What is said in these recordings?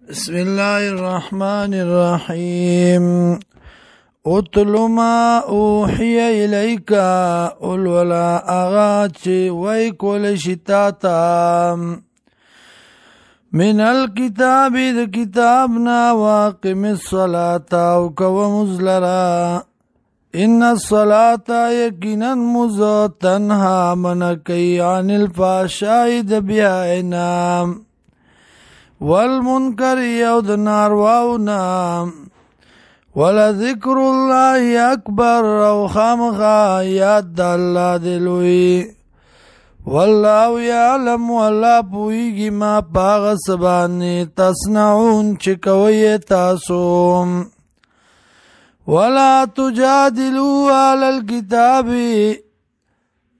بسم الله الرحمن الرحيم اتل ما اوحي إليك الولا اغاچ وی کول شتاتا من الكتاب ذا كتابنا واقم الصلاة وكو مزلرا ان الصلاة يقينا مز تنهى منكي عن الفحشاء دبيائنا والمنکر یو د نارواونا ولذکر الله اکبر او خامخا یاد د الله دی لوی والله یعلم والله پویږي ما پاغه سبانه تصنعون چې کوي تاسو ولا تجادلوا على الكتاب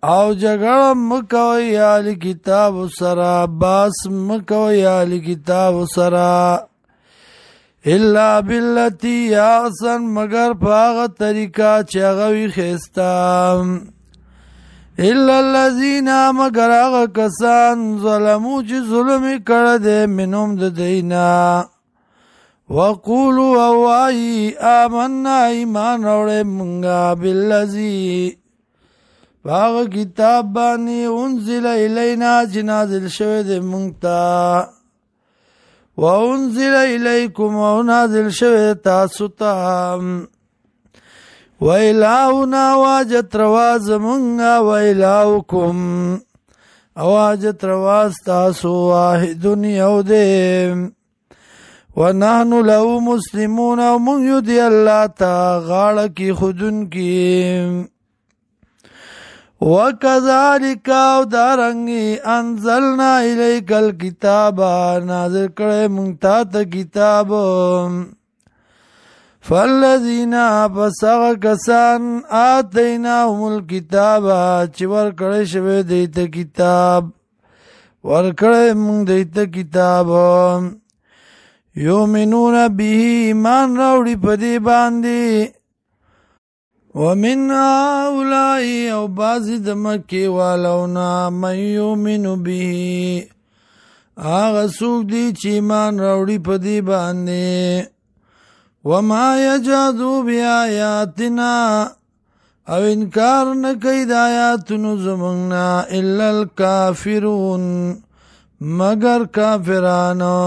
او جګړه مکوئ اهل کتاب سره باس مکوئ اهل کتاب سره الا بالتي احسن مگر پاغه طریقہ چې هغه وي ښایسته الا الذين مگر هغه کسان ظلمو چې ظلم کړی دی منهم د دینا وقولوا اوای آمنا ایمان راوړې مونږه بالذي باغ کتاب بانی انزل الینا چې نازل شوی دی مونږ ته و انزل الیکم او نازل شوی تاسو ته و الهنا واجت روا زمونږ و الهکم واجت روا تاسو واحد یو دی و نحن له مسلمون او مونږ یو دی الله ته غاړه کې خودونکي وَكَذَلِكَ او دارنگی انزلنا الیک الكتاب نازل کرے منگتا تا کتاب فالذین پسغ کسان آتیناهم الكتاب چی ورکڑے شوے دیتا کتاب ورکڑے منگ دیتا کتاب یومنون بیه ایمان راوڑی پدی باندی ومن هؤلاء او بعض د مکه والونا من یؤمن به هغه څوک دی چې ایمان راوړي په دې باندې وما یجادو بیااتنا او انکار نه کوي د آیاتونو زمونږ الا الکافرون مگر کافرانو